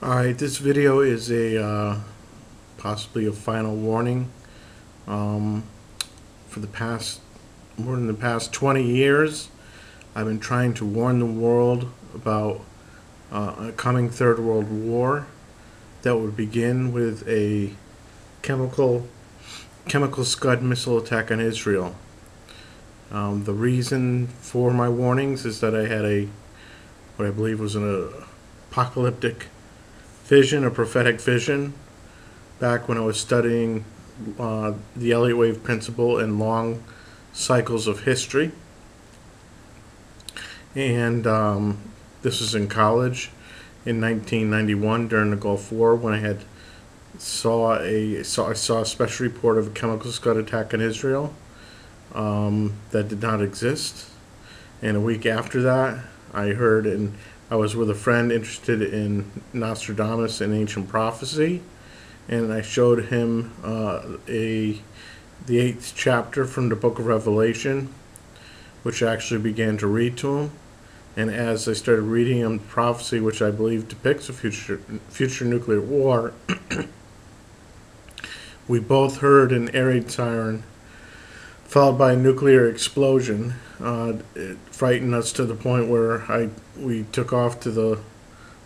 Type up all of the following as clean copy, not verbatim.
Alright, this video is a possibly a final warning. Um, for the past more than the past 20 years, I've been trying to warn the world about a coming Third World War that would begin with a chemical SCUD missile attack on Israel. The reason for my warnings is that I had what I believe was an apocalyptic vision, a prophetic vision, back when I was studying the Elliott wave principle and long cycles of history. And this was in college in 1991 during the Gulf War, when I saw a special report of a chemical scud attack in Israel that did not exist. And a week after that, I was with a friend interested in Nostradamus and ancient prophecy, and I showed him the 8th chapter from the book of Revelation, which I actually began to read to him. And as I started reading him prophecy, which I believe depicts a future nuclear war, we both heard an air raid siren followed by a nuclear explosion. It frightened us to the point where we took off to the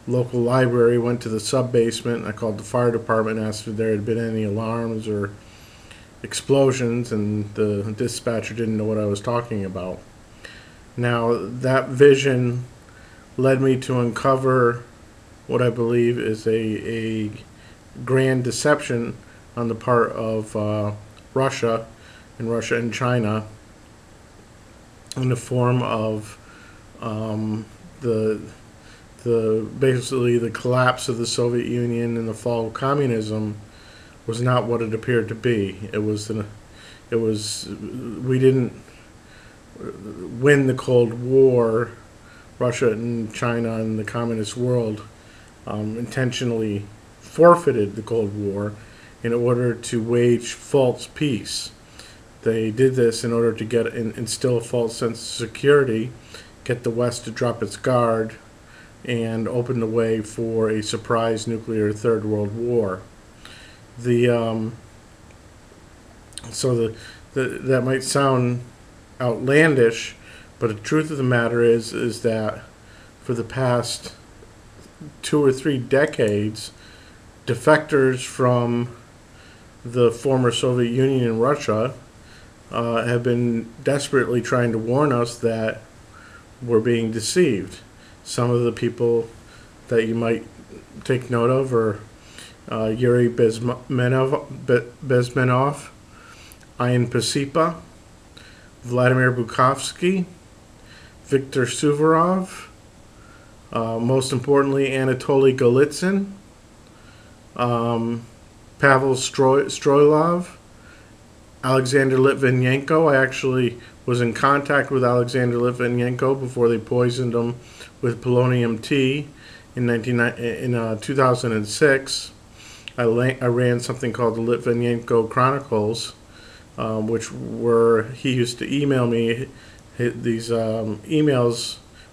local library, went to the sub-basement. I called the fire department, asked if there had been any alarms or explosions, and the dispatcher didn't know what I was talking about. Now, that vision led me to uncover what I believe is a grand deception on the part of Russia and China, in the form of basically the collapse of the Soviet Union and the fall of communism was not what it appeared to be. We didn't win the Cold War. Russia and China and the communist world intentionally forfeited the Cold War in order to wage false peace. They did this in order to instill a false sense of security, get the West to drop its guard, and open the way for a surprise nuclear Third World War. That might sound outlandish, but the truth of the matter is that for the past 2 or 3 decades, defectors from the former Soviet Union and Russia have been desperately trying to warn us that we're being deceived. Some of the people that you might take note of are Yuri Bezmenov, Ian Pacipa, Vladimir Bukovsky, Viktor Suvorov, most importantly Anatoly Golitsyn, Pavel Stroilov, Alexander Litvinenko. I actually was in contact with Alexander Litvinenko before they poisoned him with polonium-T in 2006. I ran something called the Litvinenko Chronicles, he used to email me these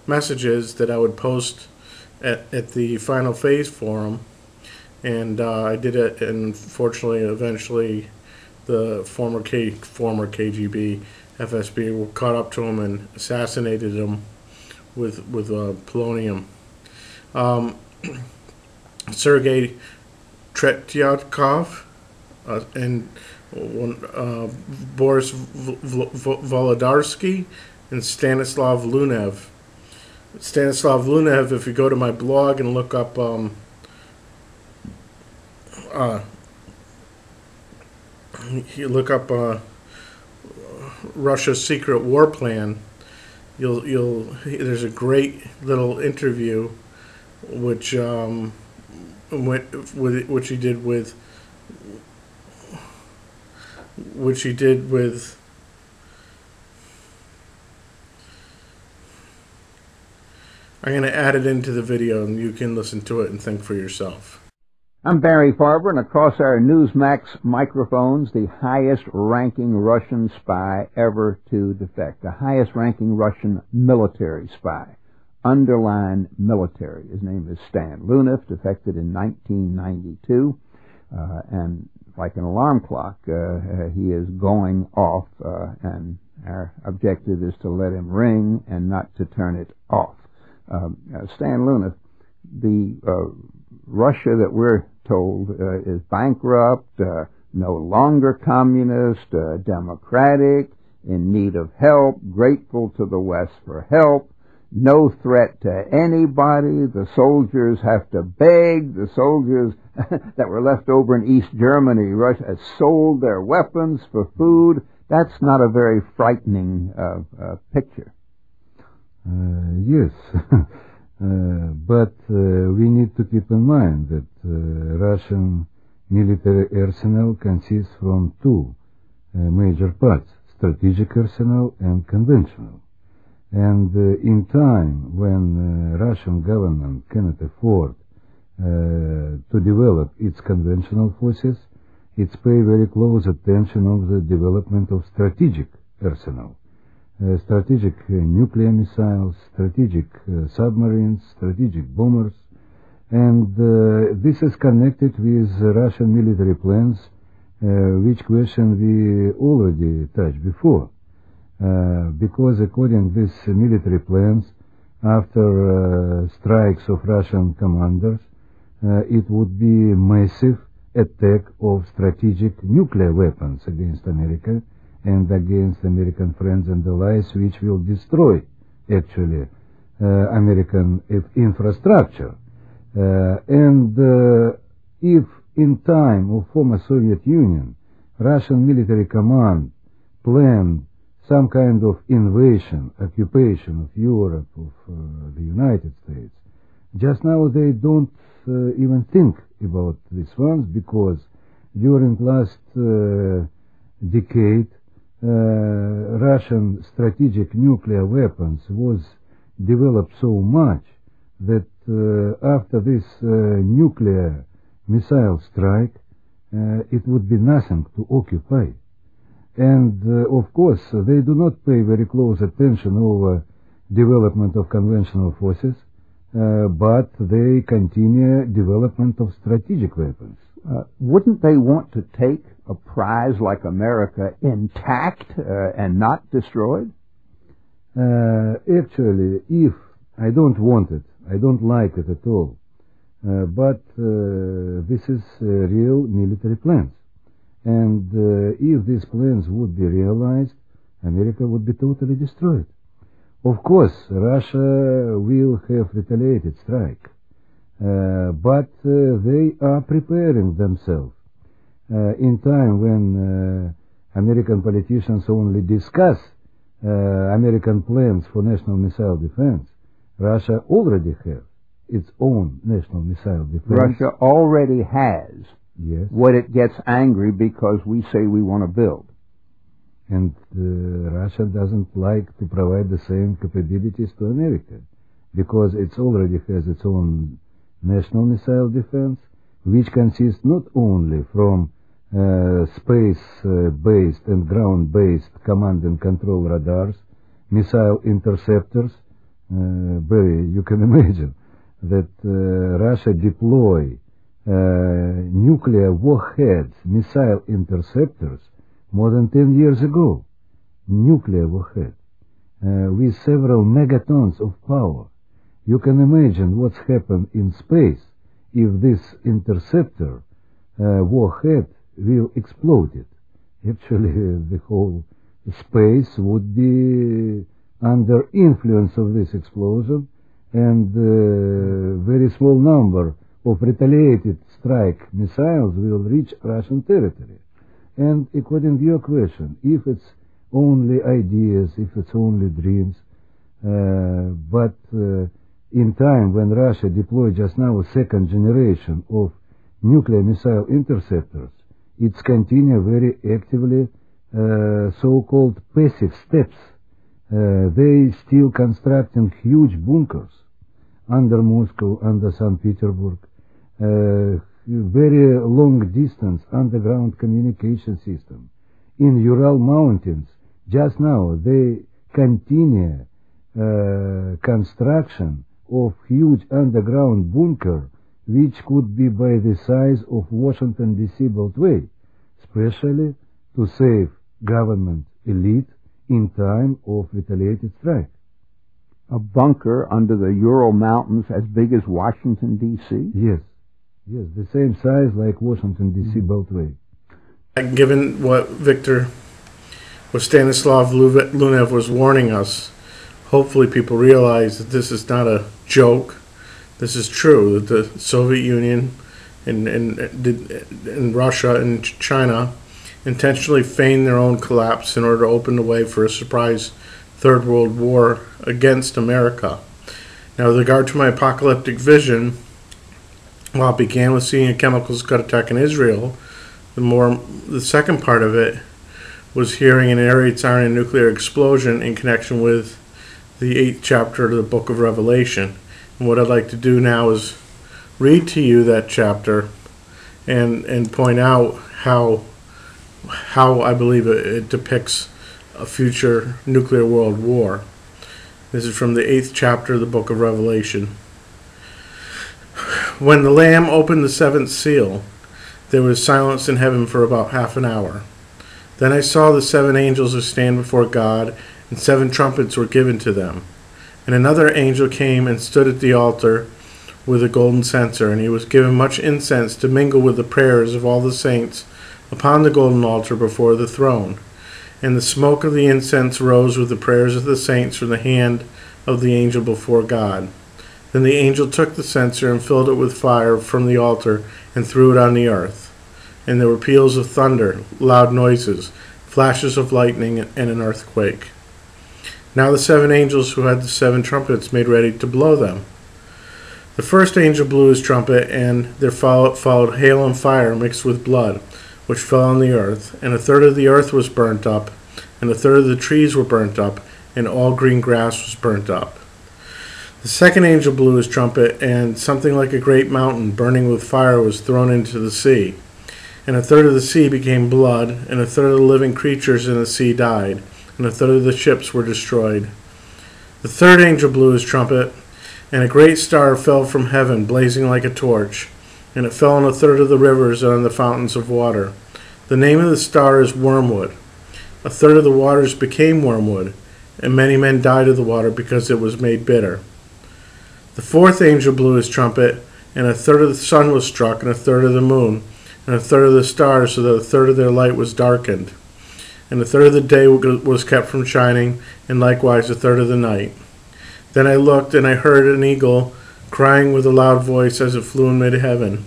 messages that I would post at the Final Phase Forum, and I did it, and fortunately, eventually, the former KGB, FSB were caught up to him and assassinated him with polonium. Sergei Tretyakov and Boris Volodarsky and Stanislav Lunev. Stanislav Lunev, if you go to my blog and look up Russia's secret war plan, there's a great little interview which he did with I'm going to add it into the video and you can listen to it and think for yourself. I'm Barry Farber, and across our Newsmax microphones, the highest-ranking Russian spy ever to defect, the highest-ranking Russian military spy, underline military. His name is Stan Luniff, defected in 1992, and like an alarm clock, he is going off, and our objective is to let him ring and not to turn it off. Stan Luniff, the Russia that we're told is bankrupt, no longer communist, democratic, in need of help, grateful to the West for help, no threat to anybody. The soldiers have to beg. The soldiers that were left over in East Germany, Russia, has sold their weapons for food. That's not a very frightening picture. Yes, but we need to keep in mind that Russian military arsenal consists from two major parts: strategic arsenal and conventional. And in time when Russian government cannot afford to develop its conventional forces, it's pay very close attention of the development of strategic arsenal. Strategic nuclear missiles, strategic submarines, strategic bombers, and this is connected with Russian military plans, which question we already touched before. Because according to these military plans, after strikes of Russian commanders, it would be massive attack of strategic nuclear weapons against America and against American friends and allies, which will destroy actually American infrastructure. And if in time of former Soviet Union, Russian military command planned some kind of invasion, occupation of Europe, of the United States, just now they don't even think about these ones, because during last decade Russian strategic nuclear weapons was developed so much that after this nuclear missile strike it would be nothing to occupy. And of course they do not pay very close attention over development of conventional forces, but they continue development of strategic weapons. Wouldn't they want to take a prize like America intact and not destroyed? Actually, if I don't want it, I don't like it at all, but this is real military plans. And if these plans would be realized, America would be totally destroyed. Of course, Russia will have retaliated strike, but they are preparing themselves. In time when American politicians only discuss American plans for national missile defense, Russia already has its own national missile defense. Russia already has. Yes. What it gets angry because we say we want to build. And Russia doesn't like to provide the same capabilities to America, because it already has its own national missile defense, which consists not only from space-based and ground-based command and control radars, missile interceptors. Barry, you can imagine that Russia deploy nuclear warheads, missile interceptors, more than 10 years ago. Nuclear warhead with several megatons of power. You can imagine what's happened in space if this interceptor warhead will explode it. Actually, the whole space would be under influence of this explosion, and very small number of retaliated strike missiles will reach Russian territory. And according to your question, if it's only ideas, if it's only dreams, but in time when Russia deployed just now a second generation of nuclear missile interceptors, it's continue very actively so-called passive steps. They still constructing huge bunkers under Moscow, under St. Petersburg, very long distance underground communication system. In Ural Mountains, just now they continue construction of huge underground bunker which could be by the size of Washington D.C. Beltway, especially to save government elite in time of retaliated strike. A bunker under the Ural Mountains as big as Washington, D.C.? Yes, the same size like Washington, D.C. Beltway. Given what Stanislav Lunev was warning us, hopefully people realize that this is not a joke. This is true, that the Soviet Union and Russia and China intentionally feigned their own collapse in order to open the way for a surprise Third World War against America. Now, with regard to my apocalyptic vision, while it began with seeing a chemical SCUD attack in Israel, the second part of it was hearing an air siren and nuclear explosion in connection with the 8th chapter of the book of Revelation. And what I'd like to do now is read to you that chapter and point out how I believe it depicts a future nuclear world war. This is from the 8th chapter of the book of Revelation. When the Lamb opened the 7th seal, there was silence in heaven for about half an hour. Then I saw the 7 angels who stand before God, and 7 trumpets were given to them. And another angel came and stood at the altar with a golden censer, and he was given much incense to mingle with the prayers of all the saints upon the golden altar before the throne. And the smoke of the incense rose with the prayers of the saints from the hand of the angel before God. Then the angel took the censer and filled it with fire from the altar and threw it on the earth. And there were peals of thunder, loud noises, flashes of lightning, and an earthquake. Now the 7 angels who had the 7 trumpets made ready to blow them. The first angel blew his trumpet, and there followed hail and fire mixed with blood, which fell on the earth, and a third of the earth was burnt up, and a third of the trees were burnt up, and all green grass was burnt up. The second angel blew his trumpet, and something like a great mountain burning with fire was thrown into the sea. And a third of the sea became blood, and a third of the living creatures in the sea died, and a third of the ships were destroyed. The third angel blew his trumpet, and a great star fell from heaven, blazing like a torch, and it fell on a third of the rivers and on the fountains of water. The name of the star is Wormwood. A third of the waters became wormwood, and many men died of the water because it was made bitter. The fourth angel blew his trumpet, and a third of the sun was struck, and a third of the moon, and a third of the stars, so that a third of their light was darkened. And a third of the day was kept from shining, and likewise a third of the night. Then I looked, and I heard an eagle crying with a loud voice as it flew in mid-heaven,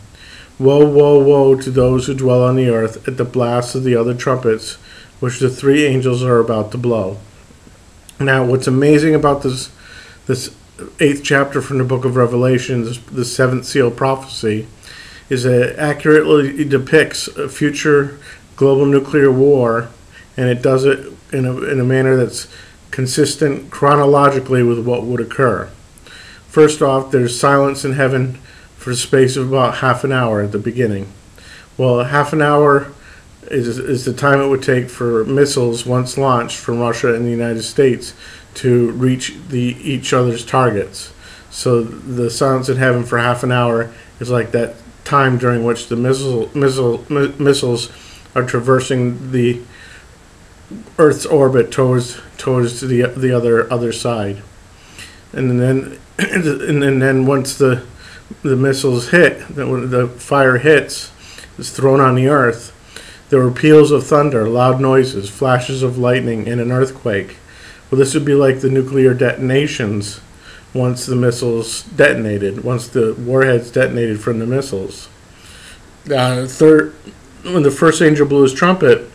"Woe, woe, woe to those who dwell on the earth at the blast of the other trumpets, which the 3 angels are about to blow." Now, what's amazing about this 8th chapter from the book of Revelation, the 7th seal prophecy, is that it accurately depicts a future global nuclear war, and it does it in a manner that's consistent chronologically with what would occur. First off, there's silence in heaven for the space of about half an hour at the beginning. Well, half an hour is the time it would take for missiles, once launched from Russia and the United States, to reach each other's targets. So the silence in heaven for half an hour is like that time during which the missiles are traversing the Earth's orbit towards the other side, and then once the missiles hit, when the fire hits, is thrown on the Earth, there were peals of thunder, loud noises, flashes of lightning, and an earthquake. Well, this would be like the nuclear detonations once the missiles detonated, once the warheads detonated from the missiles. When the first angel blew his trumpet,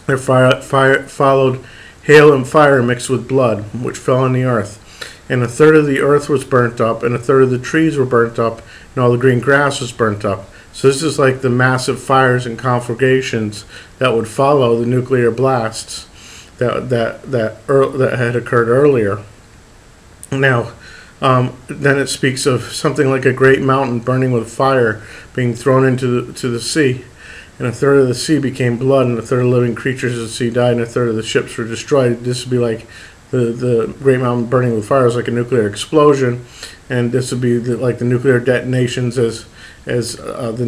there followed hail and fire mixed with blood, which fell on the earth. And a third of the earth was burnt up, and a third of the trees were burnt up, and all the green grass was burnt up. So this is like the massive fires and conflagrations that would follow the nuclear blasts that had occurred earlier. Now, then it speaks of something like a great mountain burning with fire being thrown into the sea. And a third of the sea became blood, and a third of the living creatures of the sea died, and a third of the ships were destroyed. This would be like the Great Mountain burning with fire is like a nuclear explosion, and this would be like the nuclear detonations as the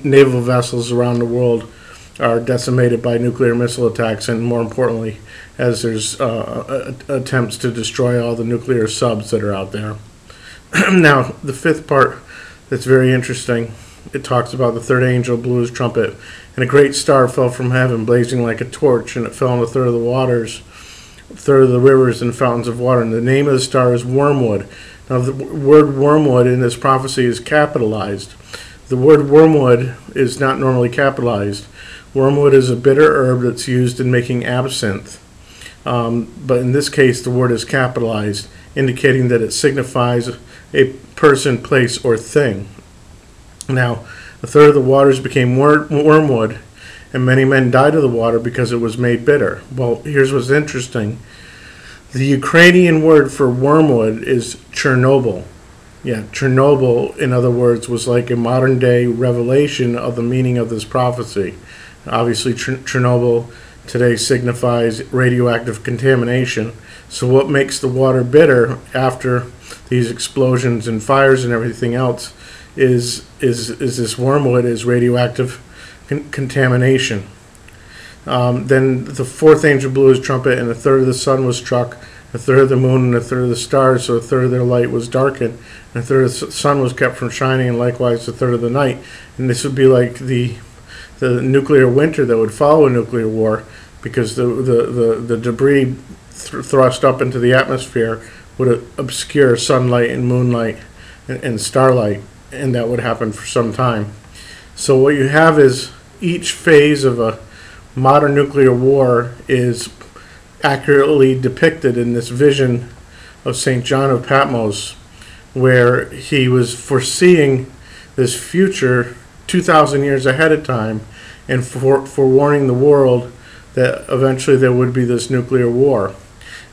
naval vessels around the world are decimated by nuclear missile attacks, and more importantly, as there's attempts to destroy all the nuclear subs that are out there. Now, the fifth part that's very interesting, it talks about the third angel blew his trumpet, and a great star fell from heaven, blazing like a torch, and it fell on a third of the waters, a third of the rivers and fountains of water. And the name of the star is wormwood. Now, the word wormwood in this prophecy is capitalized. The word wormwood is not normally capitalized. Wormwood is a bitter herb that's used in making absinthe. But in this case, the word is capitalized, indicating that it signifies a person, place, or thing. Now, a third of the waters became wormwood, and many men died of the water because it was made bitter. Well, here's what's interesting. The Ukrainian word for wormwood is Chernobyl. Yeah, Chernobyl, in other words, was like a modern-day revelation of the meaning of this prophecy. Obviously, Chernobyl today signifies radioactive contamination. So what makes the water bitter after these explosions and fires and everything else is this wormwood, is radioactive contamination. Then the fourth angel blew his trumpet, and a third of the sun was struck, a third of the moon, and a third of the stars, so a third of their light was darkened, and a third of the sun was kept from shining, and likewise a third of the night. And this would be like the nuclear winter that would follow a nuclear war, because the debris thrust up into the atmosphere would obscure sunlight and moonlight and starlight, and that would happen for some time. So what you have is each phase of a modern nuclear war is accurately depicted in this vision of St. John of Patmos, where he was foreseeing this future 2,000 years ahead of time and forewarning the world that eventually there would be this nuclear war.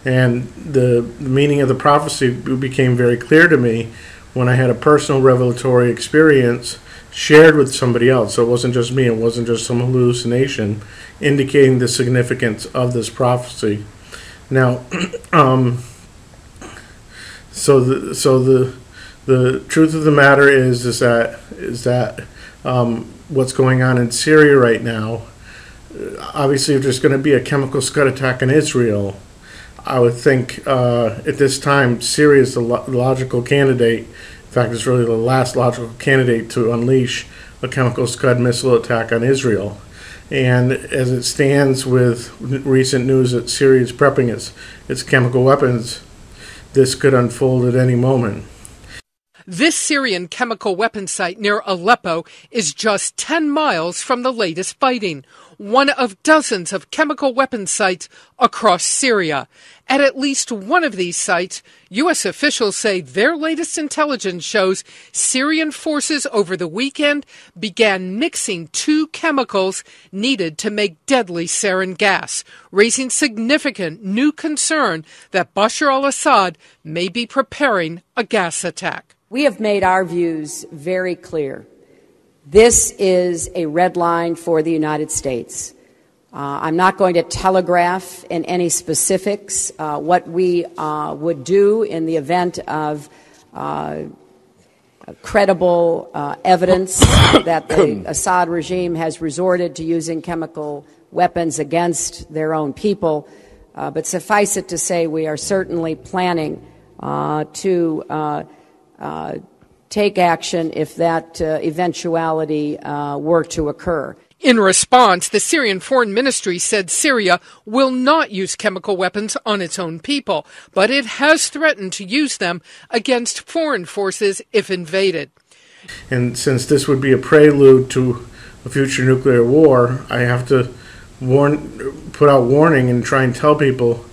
And the meaning of the prophecy became very clear to me when I had a personal revelatory experience shared with somebody else. So it wasn't just me, it wasn't just some hallucination, indicating the significance of this prophecy. Now, so the truth of the matter is that what's going on in Syria right now, obviously if there's going to be a chemical scud attack in Israel, I would think at this time Syria is the logical candidate. In fact, it's really the last logical candidate to unleash a chemical scud missile attack on Israel. And as it stands with recent news that Syria is prepping its chemical weapons, this could unfold at any moment. This Syrian chemical weapons site near Aleppo is just 10 miles from the latest fighting, one of dozens of chemical weapons sites across Syria. At least one of these sites, U.S. officials say their latest intelligence shows Syrian forces over the weekend began mixing two chemicals needed to make deadly sarin gas, raising significant new concern that Bashar al-Assad may be preparing a gas attack. We have made our views very clear. This is a red line for the United States. I'm not going to telegraph in any specifics what we would do in the event of credible evidence that the Assad regime has resorted to using chemical weapons against their own people. But suffice it to say, we are certainly planning to take action if that eventuality were to occur. In response, the Syrian Foreign Ministry said Syria will not use chemical weapons on its own people, but it has threatened to use them against foreign forces if invaded. And since this would be a prelude to a future nuclear war, I have to put out warning and try and tell people,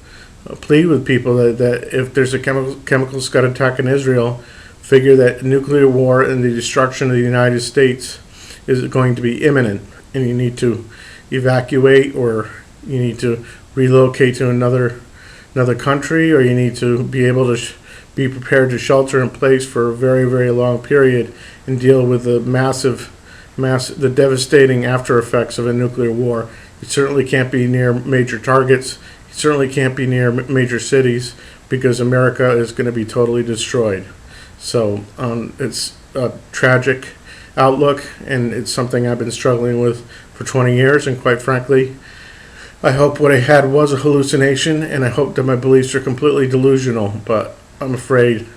plead with people that if there's a chemical scud attack in Israel, figure that nuclear war and the destruction of the United States is going to be imminent, and you need to evacuate, or you need to relocate to another country, or you need to be able to be prepared to shelter in place for a very, very long period and deal with the the devastating after effects of a nuclear war. You certainly can't be near major targets. You certainly can't be near major cities because America is going to be totally destroyed. So it's a tragic outlook, and it's something I've been struggling with for 20 years, and quite frankly, I hope what I had was a hallucination, and I hope that my beliefs are completely delusional, but I'm afraid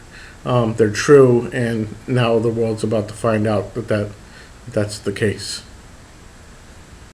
they're true, and now the world's about to find out that that's the case.